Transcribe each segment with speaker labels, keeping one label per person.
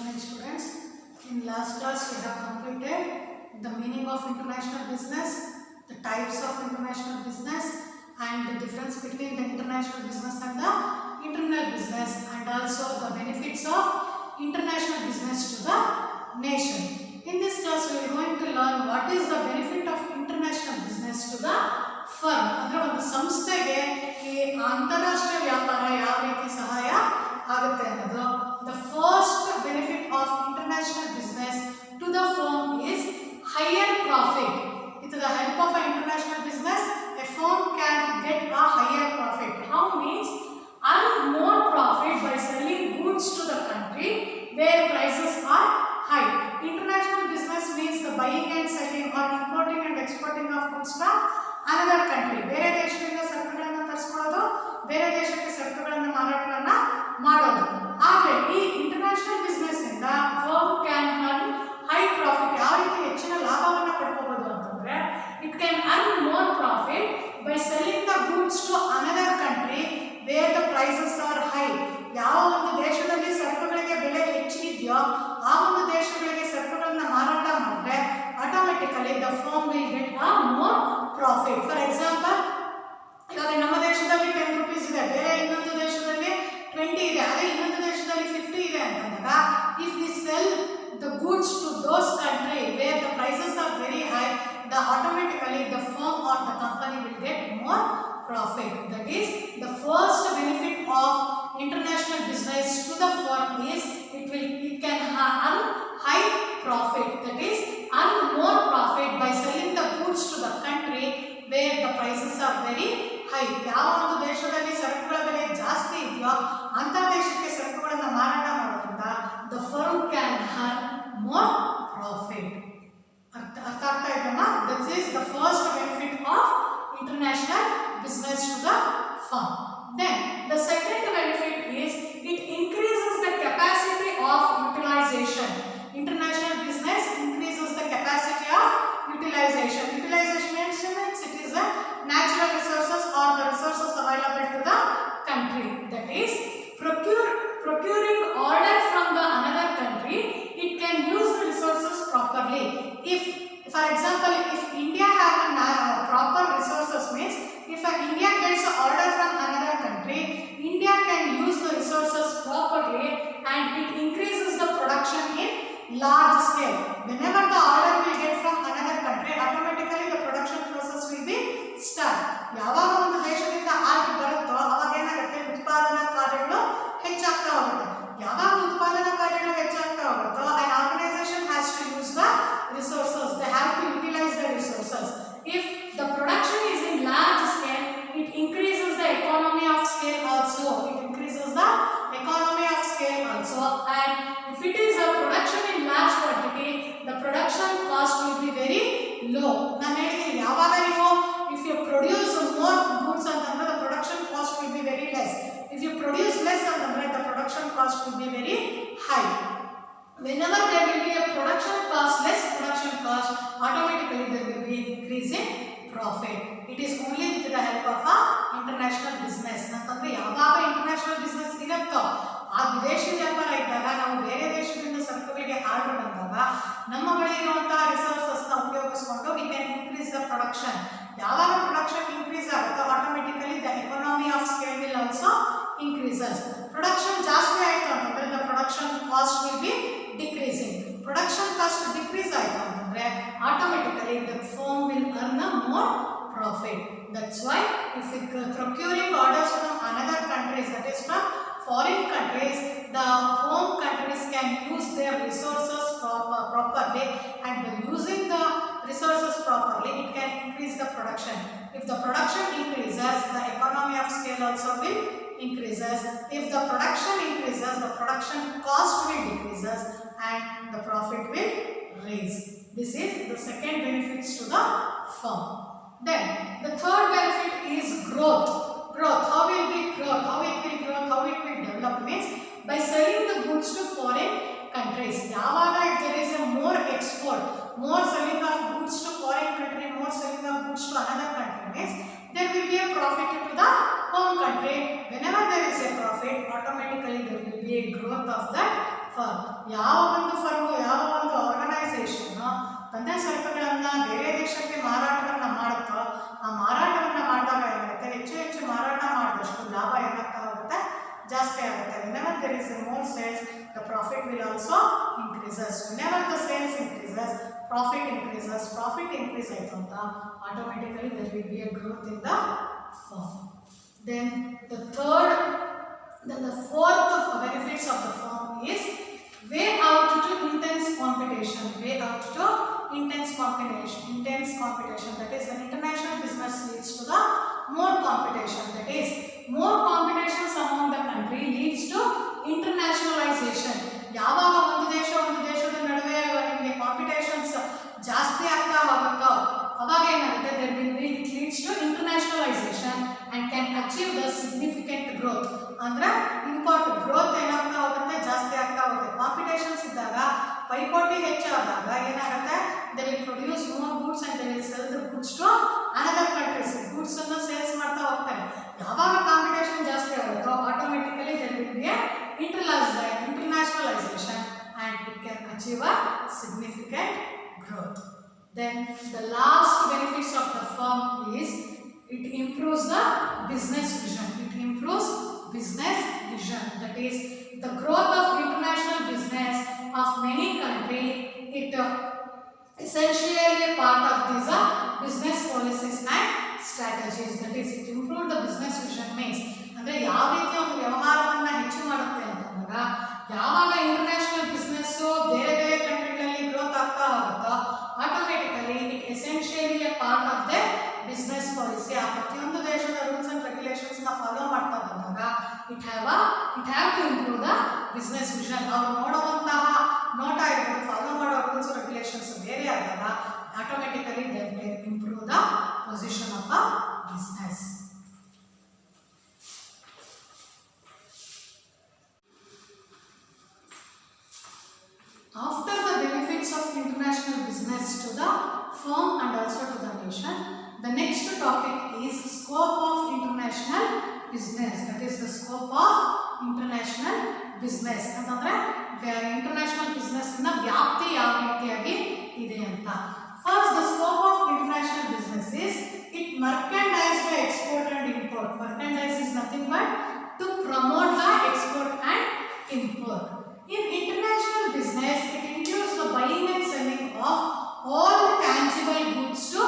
Speaker 1: afternoon, students. In last class, we have completed the meaning of international business, the types of international business, and the difference between the international business and the internal business, and also the benefits of international business to the nation. In this class, we are going to learn what is the benefit of international business to the firm. ಅಂದ್ರೆ ಒಂದು ಸಂಸ್ಥೆಗೆ ಈ ಅಂತಾರಾಷ್ಟ್ರೀಯ ವ್ಯಾಪಾರ ಯಾವ ರೀತಿ ಸಹಾಯ ಆಗುತ್ತೆ ಅನ್ನೋದು. The first benefit of international business to the firm is higher profit. With the help of an international business, a firm can get a higher profit. How means earn more profit by selling goods to the country where prices are high. International business means the buying and selling or importing and exporting of goods from another country. ಬೇರೆ ದೇಶದಿಂದ ಸರಕುಗಳನ್ನು ತರಿಸಿಕೊಳ್ಳೋದು, ಬೇರೆ ದೇಶಕ್ಕೆ ಸರಕುಗಳನ್ನು ಮಾರಾಟವನ್ನ ಮಾಡೋದು. ಆದರೆ ಈ ಇಂಟರ್ನ್ಯಾಷನಲ್ ಬಿಸ್ನೆಸ್ ಇಂದ firm can earn high profit. ಯಾವ ರೀತಿ ಹೆಚ್ಚಿನ ಲಾಭವನ್ನು ಪಡ್ಕೋಬಹುದು ಅಂತಂದ್ರೆ, it can earn more profit by selling the goods to another country where the prices are high. ಯಾವ ಒಂದು ದೇಶದಲ್ಲಿ ಸರಕುಗಳಿಗೆ ಬೆಲೆ ಹೆಚ್ಚಿದೆಯೋ ಆ ಒಂದು ದೇಶಗಳಿಗೆ ಸರಕುಗಳನ್ನು ಮಾರಾಟ ಮಾಡಿದ್ರೆ automatically the firm will get a more profit. For example, ಇವಾಗ ನಮ್ಮ ದೇಶದಲ್ಲಿ 10 ರೂಪೀಸ್ ಇದೆ, ಬೇರೆ ಇನ್ನೊಂದು ದೇಶದಲ್ಲಿ 20 ಇದೆ, ಅದೇ ಇನ್ನೊಂದು ದೇಶದಲ್ಲಿ 50 ಇದೆ ಅಂತಂದಾಗ, if we sell the goods to those country where the prices are very high, the automatically the firm or the company will get more profit. That is the first benefit of international business to the firm is it can earn high profit. That is earn more profit by selling the goods to the country where the prices are very high. ಯಾವ ಒಂದು ದೇಶದಲ್ಲಿ ಸರಕುಗಳ ಬೆಲೆ ಜಾಸ್ತಿ ಇದೆಯೋ ಅಂತ ದೇಶಕ್ಕೆ ಸರಕುಗಳನ್ನು ಮಾರಾಟ ಮಾಡೋದ್ರಿಂದ the firm can earn more profit. ಅರ್ಥ ಆಗ್ತಾ ಇದೆಯಮ್ಮ? This is the first benefit of international business to the firm. Then the second benefit is it increases the capacity of utilization. International business increases the capacity of utilization. Utilization means it is the natural resources or the resources available to the country. That is procuring order from the another country, it can use the resources properly. If for example, if India have a proper resources means if India gets an order from another country, India can use the resources properly and it increases the production in large scale. Whenever the order will get from another country, automatically the production process will be start. ಯಾವಾಗ ಒಂದು ದೇಶದಿಂದ order ಬರುತ್ತೋ ಅವಾಗ ಏನಾಗುತ್ತೆ, ಉತ್ಪಾದನಾ ಕಾರ್ಯಗಳು ಹೆಚ್ಚಾಗ್ತಾ ಹೋಗುತ್ತೆ. ಯಾವಾಗ ಉತ್ಪಾದನಾ ಕಾರ್ಯಗಳು ಹೆಚ್ಚಾಗ್ತಾ ಹೋಗುತ್ತೋ an organization has to use the resources. They have to utilize the resources. If the production is in large scale, it increases the economy of scale also. It increases the economy of scale also. And if it is a production in large quantity, the production cost will be very low. ನಾನು ಹೇಳಿದ್ದೀನಿ, ಯಾವಾಗ ನೀವು if you produce more goods ಅಂತಂದ್ರೆ the production cost will be very less. If you produce less ಅಂತಂದ್ರೆ the production cost will be very high. Whenever there will be a production cost, less production cost, automatically there will be increase in profit. It is only with the help of a international business. ಅಂತಂದ್ರೆ ಯಾವಾಗ international business ಇರುತ್ತೋ ಆ ವಿದೇಶಿ ವ್ಯಾಪಾರ ಇದ್ದಾಗ ನಾವು ಬೇರೆ ದೇಶದಿಂದ ಸರಕುಗಳಿಗೆ ಆರ್ಡರ್ ಬಂದಾಗ ನಮ್ಮ ಬಳಿ ಇರುವಂತಹ ರಿಸೋರ್ಸಸ್ ನ ಉಪಯೋಗಿಸಿಕೊಂಡು we can increase the production. ಯಾವಾಗ ಪ್ರೊಡಕ್ಷನ್ ಇನ್ಕ್ರೀಸ್ ಆಗುತ್ತೋ automatically the economy of scale will also increases. Production ಜಾಸ್ತಿ ಆಯಿತು ಅಂತಂದ್ರೆ the production cost will be decreasing. Production cost decrease ಆಯಿತು ಅಂತಂದ್ರೆ automatically the firm will earn a more profit. That's why if we procuring orders from another countries, that is from foreign countries, the home countries can use their resources properly, and by using the resources properly it can increase the production. If the production increases, the economy of scale also will increases. If the production increases, the production cost will decreases and the profit will raise. This is the second benefits to the firm. Then the third benefit is growth. How will be growth? How it will grow? How it will develop means by selling the goods to foreign countries. ಯಾವಾಗ if there is a more export, more selling of goods to foreign country, more selling of goods to another country means there will be a profit to the home country. Whenever there is a profit, automatically there will be a growth of that firm. ಯಾವ ಒಂದು firm, ಯಾವ ಒಂದು organisation ತನ್ನ ಸರಕುಗಳನ್ನು ಬೇರೆ ದೇಶಕ್ಕೆ ಮಾರಾಟವನ್ನು ಮಾಡುತ್ತೋ, ಆ ಮಾರಾಟವನ್ನು ಮಾಡಿದಾಗ ಏನಾಗುತ್ತೆ, ಹೆಚ್ಚು ಹೆಚ್ಚು ಮಾರಾಟ ಮಾಡಿದಷ್ಟು ಲಾಭ ಏನಾಗ್ತಾ ಹೋಗುತ್ತೆ, ಜಾಸ್ತಿ ಆಗುತ್ತೆ. whenever there is more sales, the profit will also increases. whenever the sales increases, profit increases. profit increase ಆಯಿತು ಅಂತ automatically there will be a growth in the firm. Then the fourth of the benefits of the firm is way out to intense competition. Way out to intense competition. That is, an international business leads to the more competition. That is, more competitions among the country leads to internationalization. ಯಾವಾಗ ಒಂದು ದೇಶದ ನಡುವೆ ನಿಮಗೆ competitions ಜಾಸ್ತಿ ಆಗ್ತಾ ಹೋಗುತ್ತೋ ಅವಾಗ ಏನಾಗುತ್ತೆ, it leads to internationalization and can achieve the significant growth. ಅಂದ್ರೆ ಇಂಪಾರ್ಟೆಂಟ್ ಗ್ರೋತ್ ಏನಾಗ್ತಾ ಹೋಗುತ್ತೆ, ಜಾಸ್ತಿ ಆಗ್ತಾ ಹೋಗುತ್ತೆ. ಕಾಂಪಿಟೇಷನ್ಸ್ ಇದ್ದಾಗ, ಪೈಪೋಟಿ ಹೆಚ್ಚಾದಾಗ ಏನಾಗುತ್ತೆ, they will produce more goods and they will sell the goods to another countries. goods ಅನ್ನು ಸೇಲ್ಸ್ ಮಾಡ್ತಾ ಹೋಗ್ತಾರೆ. ಯಾವಾಗ ಕಾಂಪಿಟೇಷನ್ ಜಾಸ್ತಿ ಆಗುತ್ತೋ automatically there will be a internationalization and it can achieve a significant growth. Then the last benefits of the firm is it improves the business vision. That is, the growth of international business of many countries. It essentially a part of these business policies and strategies. That is, it improves the business vision. means ಅಂದ್ರೆ ಯಾವ ರೀತಿ ಒಂದು ವ್ಯವಹಾರವನ್ನ ಹೆಚ್ಚು ಮಾಡುತ್ತೆ ಅಂತಂದಾಗ, ಯಾವಾಗ international business ಬೇರೆ ಬೇರೆ ಕಂಟ್ರಿಗಳಲ್ಲಿ ಗ್ರೋತ್ ಆಗ್ತಾ ಹೋಗುತ್ತೋ automatically it essentially a part of the business policy. ಆ ಪ್ರತಿಯೊಂದು ದೇಶದ ರೂಲ್ಸ್ ಅಂಡ್ ರೆಗ್ಯುಲೇಷನ್ಸ್ ನ ಫಾಲೋ ಮಾಡ್ತಾ ಬಂದಾಗ it have to improve the business vision. ಅವ್ರು ನೋಡುವಂತಹ ನೋಟ ಇರ್ಬೋದು, ಫಾಲೋ ಮಾಡೋ ರೂಲ್ಸ್ ರೆಗ್ಯುಲೇಷನ್ಸ್ ಬೇರೆ ಆದಾಗ automatically they can improve the position of a business. After the benefits of international business to the firm and also to the nation, the next topic is scope of international business. That is, the scope of international business. ಅಂತಂದ್ರೆ international business ನ ವ್ಯಾಪ್ತಿ ಯಾವ ರೀತಿಯಾಗಿ ಇದೆ ಅಂತ. First, the scope of international business is it merchandise the export and import. Merchandise is nothing but to promote the export and import. In international business, it includes the buying and selling of all tangible goods to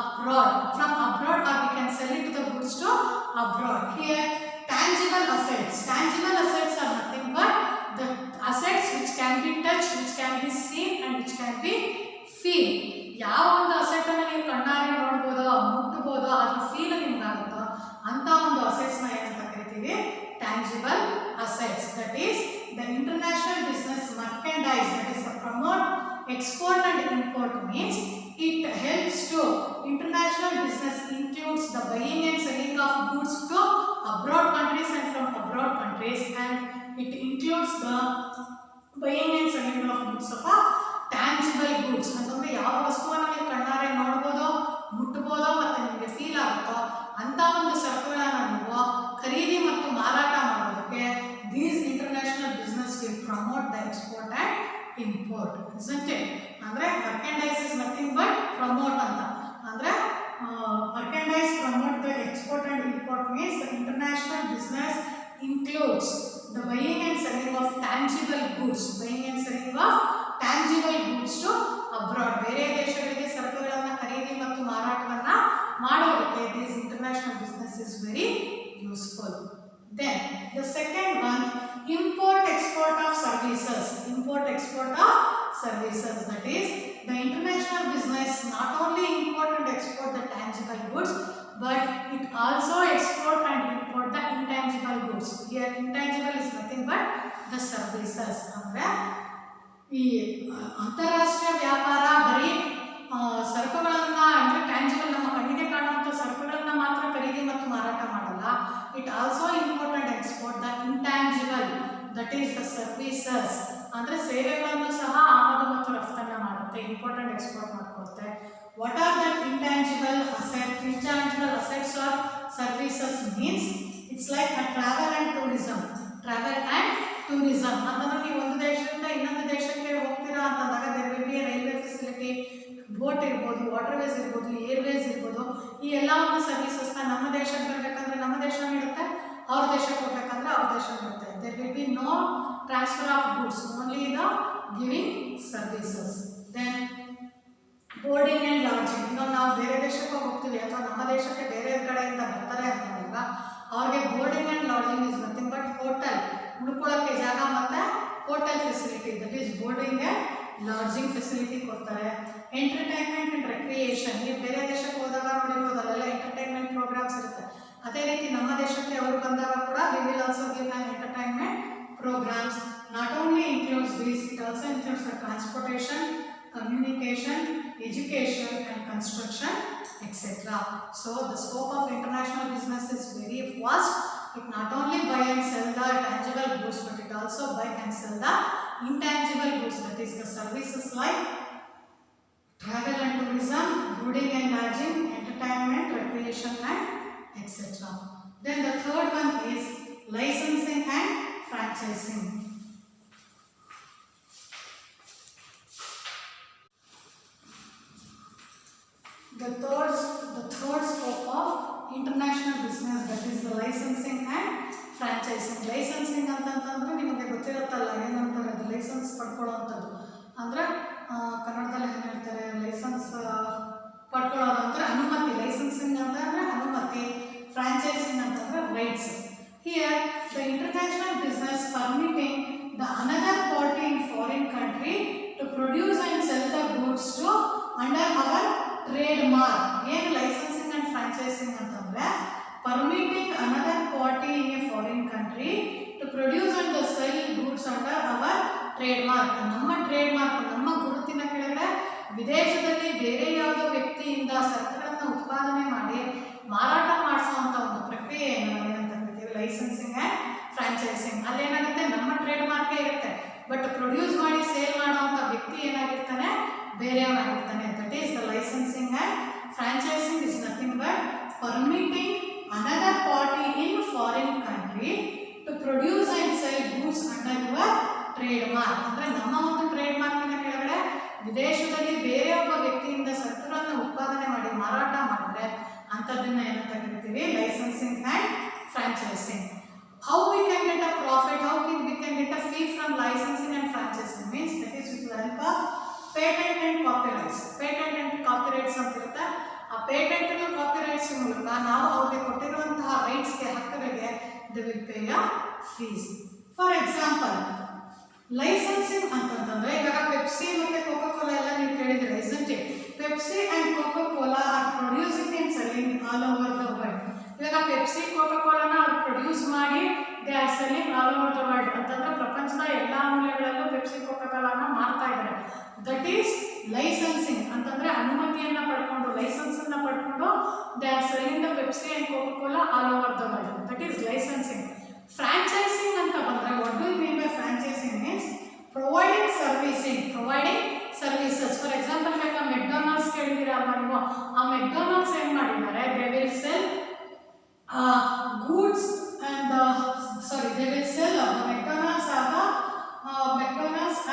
Speaker 1: abroad. From abroad, or we can sell it to the goods to abroad. Here, tangible assets. Tangible assets are nothing but the assets which can be touched, which can be seen, and which can be feel. ಯಾವ ಒಂದು asset ಅನ್ನು ನೀವು ಕಣ್ಣಾರೆ ನೋಡ್ಬೋದೋ, ಮುಟ್ಟಬೋದೋ, ಅದ್ರ feel ನಿಮ್ಗಾಗುತ್ತೋ ಅಂತ ಒಂದು assets ನ ಏನಂತ ಕರಿತೀವಿ, tangible assets. That is, the international business merchandise, that is the promote export and import, means it helps to international business includes the buying and selling of goods to abroad countries and from abroad countries, and it includes the buying and selling of goods of tangible goods. ಅಂತಂದ್ರೆ ಯಾವ ವಸ್ತುವನ್ನು ನೀವು ಕಣ್ಣಾರೆ ನೋಡ್ಬೋದೋ, ಮುಟ್ಟಬೋದೋ ಮತ್ತೆ ನಿಮಗೆ feel ಆಗುತ್ತೋ ಅಂತ ಒಂದು ಸರಕುಗಳನ್ನು ನೀವು ಖರೀದಿ ಮತ್ತು ಮಾರಾಟ ಮಾಡೋದಕ್ಕೆ these international business will promote the export and import, isn't it? ಅಂದ್ರೆ merchandise is nothing but promote ಅಂತ. ಅಂದ್ರೆ merchandise promote the export and import means the international business includes the buying and selling of tangible goods. Buying and selling of tangible goods to abroad. ಬೇರೆ ದೇಶಗಳಿಗೆ ಸರಕುಗಳನ್ನು ಖರೀದಿ ಮತ್ತು ಮಾರಾಟವನ್ನ ಮಾಡೋದಕ್ಕೆ this international business is very useful. Then the second one, import export of services. Import export of services, that is, the international business not only import and export the tangible goods, but it also export and import the intangible goods. Here intangible is nothing but the services. ಅಂದ್ರೆ ಈ ಅಂತಾರಾಷ್ಟ್ರೀಯ ವ್ಯಾಪಾರ ಬರೀ ಸರಕುಗಳನ್ನ ಅಂದ್ರೆ tangible ನಮ್ಮ ಕಣ್ಣಿಗೆ ಕಾಣುವಂತ ಸರಕುಗಳನ್ನ ಮಾತ್ರ ಖರೀದಿ ಮತ್ತು ಮಾರಾಟ ಮಾಡಲ್ಲ. It also import and export the intangible, that is the services. ಅಂದ್ರೆ ಸೇವೆಗಳನ್ನು ಸಹ ಆಮದು ಮತ್ತು ರಫ್ತನ್ನ ಮಾಡುತ್ತೆ, ಇಂಪೋರ್ಟ್ ಅಂಡ್ ಎಕ್ಸ್ಪೋರ್ಟ್ ಮಾಡ್ಕೊಡುತ್ತೆ. What are the intangible assets? Intangible assets are services means it's like a travel and tourism. Travel and tourism ಅಂತಂದ್ರೆ ನೀವು ಒಂದು ದೇಶದಿಂದ ಇನ್ನೊಂದು ದೇಶಕ್ಕೆ ಹೋಗ್ತೀರಾ ಅಂತಂದಾಗ there will be railway facility, boat ಇರ್ಬೋದು, ವಾಟರ್ವೇಸ್ ಇರ್ಬೋದು, ಏರ್ವೇಸ್ ಇರ್ಬೋದು. ಈ ಎಲ್ಲ ಒಂದು ಸರ್ವಿಸಸ್ನ ನಮ್ಮ ದೇಶಕ್ಕೆ ಬರಬೇಕಂದ್ರೆ ನಮ್ಮ ದೇಶ ನೀಡುತ್ತೆ, ಅವ್ರ ದೇಶಕ್ಕೆ ಹೋಗ್ಬೇಕಂದ್ರೆ ಅವ್ರ ದೇಶ ನೀಡುತ್ತೆ. There will be no transfer of goods, only the giving services. Then boarding and lodging. ಇನ್ನೊಂದು ನಾವು ಬೇರೆ ದೇಶಕ್ಕೆ ಹೋಗ್ತೀವಿ ಅಥವಾ ನಮ್ಮ ದೇಶಕ್ಕೆ ಬೇರೆ ಕಡೆಯಿಂದ ಬರ್ತಾರೆ ಅಂತಂದಾಗ ಅವ್ರಿಗೆ boarding and lodging is nothing but hotel, ಉಳ್ಕೊಳ್ಳೋಕ್ಕೆ ಜಾಗ ಮತ್ತು hotel facility, that is boarding and lodging facility ಕೊಡ್ತಾರೆ. Entertainment and recreation. ನೀವು ಬೇರೆ ದೇಶಕ್ಕೆ ಹೋದಾಗ ನೋಡಿರ್ಬೋದು ಅಲ್ಲೆಲ್ಲ ಎಂಟರ್ಟೈನ್ಮೆಂಟ್ ಪ್ರೋಗ್ರಾಮ್ಸ್ ಇರುತ್ತೆ. ಅದೇ ರೀತಿ ನಮ್ಮ ದೇಶಕ್ಕೆ ಅವರು ಬಂದಾಗ ಕೂಡ we will also give on entertainment programmes. Not only includes these, it also includes the transportation, communication, education and construction, etc. So the scope of international business is very vast. It not only buy and sell the tangible goods, but it also buy and sell the intangible goods, that is the services like travel and tourism, boarding and lodging, entertainment, recreation and etc. Then the third one is licensing and franchising. The third scope of international business, that is the licensing and franchising. Licensing ಅಂತಂತಂದ್ರೆ ನಿಮಗೆ ಗೊತ್ತಿರುತ್ತಲ್ಲ ಏನಂತಾರೆ, ಅದು licence ಪಡ್ಕೊಳ್ಳೋವಂಥದ್ದು. ಅಂದರೆ ಕನ್ನಡದಲ್ಲಿ ಏನು ಹೇಳ್ತಾರೆ, licence ಪಡ್ಕೊಳ್ಳೋದು ಅಂದರೆ ಅನುಮತಿ. ಲೈಸೆನ್ಸಿಂಗ್ ಅಂತಂದರೆ ಅನುಮತಿ, ಫ್ರಾಂಚೈಸಿಂಗ್ ಅಂತಂದರೆ rights. Here the international business permitting the another party in foreign country to produce and sell the goods to under our trade mark. ಏನು ಲೈಸೆನ್ಸಿಂಗ್ ಆ್ಯಂಡ್ ಫ್ರಾಂಚೈಸಿಂಗ್ ಅಂತಂದರೆ permitting another party in a foreign country to produce and sell goods under our trade mark. ನಮ್ಮ trade mark, ನಮ್ಮ ಗುರುತಿನ ಕೆಳಗಡೆ ವಿದೇಶದಲ್ಲಿ ಬೇರೆ ಯಾವುದೋ ವ್ಯಕ್ತಿಯಿಂದ ಸರಕುಗಳನ್ನು ಉತ್ಪಾದನೆ ಮಾಡಿ ಮಾರಾಟ ಮಾಡಿಸುವಂಥ ಒಂದು ಪ್ರಕ್ರಿಯೆಯನ್ನು ಏನಂತ ಕರಿತೀವಿ, ಲೈಸೆನ್ಸಿಂಗ್ ಆ್ಯಂಡ್ ಫ್ರಾಂಚೈಸಿಂಗ್. ಅಲ್ಲೇನಾಗುತ್ತೆ, ನಮ್ಮ ಟ್ರೇಡ್ ಮಾರ್ಕೇ ಇರುತ್ತೆ, ಬಟ್ ಪ್ರೊಡ್ಯೂಸ್ ಮಾಡಿ ಸೇಲ್ ಮಾಡುವಂಥ ವ್ಯಕ್ತಿ ಏನಾಗಿರ್ತಾನೆ, ಬೇರೆಯವನಾಗಿರ್ತಾನೆ. That is the licensing and franchising is nothing but permitting another party in foreign country to produce and sell goods under your trade mark. ಅಂದರೆ ನಮ್ಮ ಒಂದು ಟ್ರೇಡ್ ಮಾರ್ಕಿನ ಕೆಳಗಡೆ ವಿದೇಶದಲ್ಲಿ ಬೇರೆ ಒಬ್ಬ ವ್ಯಕ್ತಿಯಿಂದ ಸರಕುಗಳನ್ನು ಉತ್ಪಾದನೆ ಮಾಡಿ ಮಾರಾಟ ಮಾಡಿದ್ರೆ ಅಂಥದ್ದನ್ನು ಏನಂತ ಕರಿತೀವಿ, licensing and franchising. How we can get a profit, how we can get a fee from licensing and franchising means that is with the help of patent and copyrights. Patent and copyrights ಅಂತ ಇರುತ್ತೆ. ಆ patent and copyrights ಮೂಲಕ ನಾವು ಅವ್ರಿಗೆ ಕೊಟ್ಟಿರುವಂತಹ ರೈಟ್ಸ್ಗೆ, ಹಕ್ಕುಗಳಿಗೆ they will pay a fees. For example, licensing ಅಂತಂತಂದ್ರೆ ಇವಾಗ ಪೆಪ್ಸಿ ಮತ್ತೆ ಕೋಕಾ ಕೋಲಾ ಎಲ್ಲ ನೀವು ಕೇಳಿದ್ರೆ, isn't it? Pepsi and Coca-Cola are producing and selling all over the world. ಇವಾಗ ಪೆಪ್ಸಿ ಕೋಕಾ ಕೋಲಾನ ಅವ್ರು ಪ್ರೊಡ್ಯೂಸ್ ಮಾಡಿ they are selling all over the world ಅಂತಂದ್ರೆ ಪ್ರಪಂಚದ ಎಲ್ಲ ಮೂಲೆಗಳಲ್ಲೂ ಪೆಪ್ಸಿ ಕೋಕಾ ಕೋಲಾನ ಮಾರ್ತಾ ಇದ್ದಾರೆ. ದಟ್ ಈಸ್ ಲೈಸೆನ್ಸಿಂಗ್ ಅಂತಂದ್ರೆ ಅನುಮತಿಯನ್ನು ಪಡ್ಕೊಂಡು, ಲೈಸೆನ್ಸನ್ನು ಪಡ್ಕೊಂಡು they are selling the Pepsi and Coca Cola all over the world. That is licensing. Franchising ಅಂತ ಬಂದರೆ what do you mean by franchising means providing servicing, providing services. For example ಇವಾಗ McDonald's ಕೇಳಿದ್ದೀರಾ ಅಲ್ವಾ ನೀವು, ಆ ಮೆಕ್ಡೊನಾಲ್ಡ್ಸ್ ಏನು ಮಾಡಿದ್ದಾರೆ, they will sell goods and they will sell McDonald's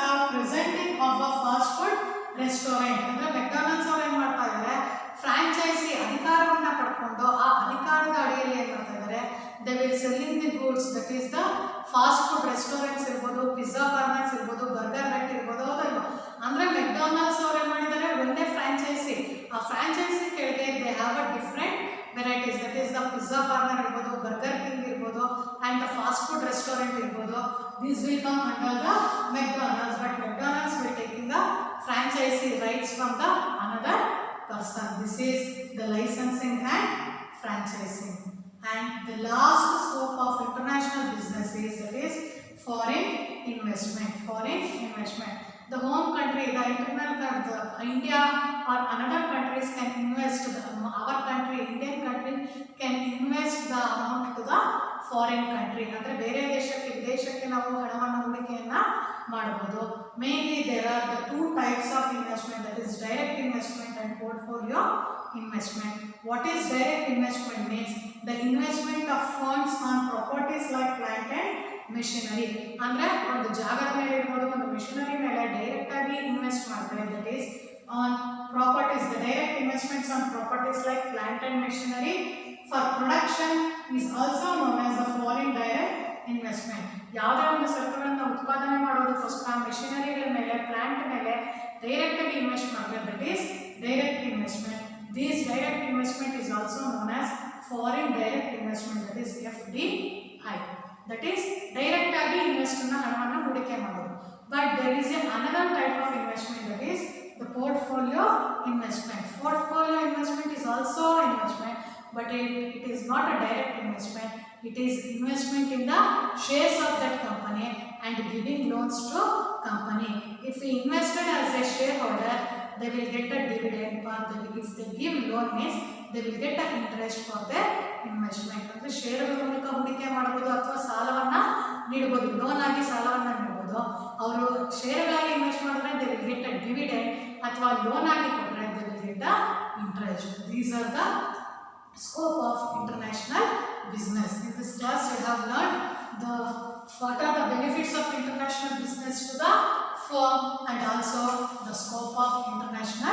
Speaker 1: are presenting of a fast food restaurant. ಅಂದರೆ McDonald's ಅವ್ರು ಏನು ಮಾಡ್ತಾ ಇದ್ದಾರೆ, ಫ್ರಾಂಚೈಸಿ ಅಧಿಕಾರವನ್ನು ಪಡ್ಕೊಂಡು ಆ ಅಧಿಕಾರದ ಅಡಿಯಲ್ಲಿ ಏನು ಮಾಡ್ತಾ ಇದ್ದಾರೆ, they will selling the goods, that is the fast food restaurants ಇರ್ಬೋದು, ಪಿಜ್ಜಾ ಕಾರ್ನರ್ಸ್ ಇರ್ಬೋದು, ಬರ್ಗರ್ ಹಟ್ ಇರ್ಬೋದು, ಹೌದಲ್ವ. ಅಂದರೆ ಮೆಕ್ಡೊನಾಲ್ಡ್ಸ್ ಅವ್ರು ಏನು ಮಾಡಿದ್ದಾರೆ, ಒಂದೇ ಫ್ರಾಂಚೈಸಿ, ಆ ಫ್ರಾಂಚೈಸಿ ಕೆಳಗೆ they have a different varieties, that is the pizza corner ಇರ್ಬೋದು, ಬರ್ಗರ್ ಕಿಂಗ್ ಇರ್ಬೋದು, and the fast food restaurant ಇರ್ಬೋದು. These will come under the McDonald's, but McDonald's will taking the franchisee rights from the another person. This is the licensing and franchising. And the last scope of international business is that is foreign investment. Foreign investment. The home country, the internal country, India or another countries can invest. Our country, Indian country, can invest the amount to the foreign country. ಅಂದರೆ ಬೇರೆ ದೇಶಕ್ಕೆ, ವಿದೇಶಕ್ಕೆ ನಾವು ಹಣವನ್ನು ಹೂಡಿಕೆಯನ್ನು ಮಾಡಬಹುದು. Mainly there are the two types of investment, that is direct investment and portfolio investment. What is direct investment means the investment of funds on properties like plant and machinery ಅಂದರೆ ಒಂದು ಜಾಗದ ಮೇಲೆ ಇರ್ಬೋದು, ಒಂದು ಮೆಷಿನರಿ ಮೇಲೆ direct ಆಗಿ invest ಮಾಡ್ತಾರೆ. That is on properties. The direct investments on properties like plant and machinery for production is also known as the foreign direct investment. ಯಾವುದೇ ಒಂದು ಸರಕುಗಳನ್ನು ಉತ್ಪಾದನೆ ಮಾಡೋದಕ್ಕೋಸ್ಕರ ಮೆಷಿನರಿಗಳ ಮೇಲೆ, ಪ್ಲಾಂಟ್ ಮೇಲೆ ಡೈರೆಕ್ಟ್ ಆಗಿ ಇನ್ವೆಸ್ಟ್ ಮಾಡ್ತಾರೆ. That is direct investment. This direct investment is also known as foreign direct investment. That is FDI. That is direct ಆಗಿ ಹಣವನ್ನು ಹೂಡಿಕೆ ಮಾಡೋದು. But there is another type of investment, that is the portfolio investment. Portfolio investment is also investment, but it is not a direct investment. It is investment in the shares of that company and giving loans to company. If we invested as a shareholder, they will get a dividend, or if they give loan means they will get an interest for their investment. ಅಂದರೆ ಷೇರುಗಳ ಮೂಲಕ ಹೂಡಿಕೆ ಮಾಡಬಹುದು ಅಥವಾ ಸಾಲವನ್ನು ನೀಡಬಹುದು, loan ಆಗಿ ಸಾಲವನ್ನು ನೀಡಬಹುದು. ಅವರು ಷೇರುಗಳಾಗಿ ಇನ್ವೆಸ್ಟ್ ಮಾಡಿದ್ರೆ they will get a dividend, ಅಥವಾ ಲೋನ್ ಆಗಿ ಕೊಟ್ಟರೆ they will get a interest. These are the scope of international business. In this class we have learned what are the benefits of international business to the firm and also the scope of international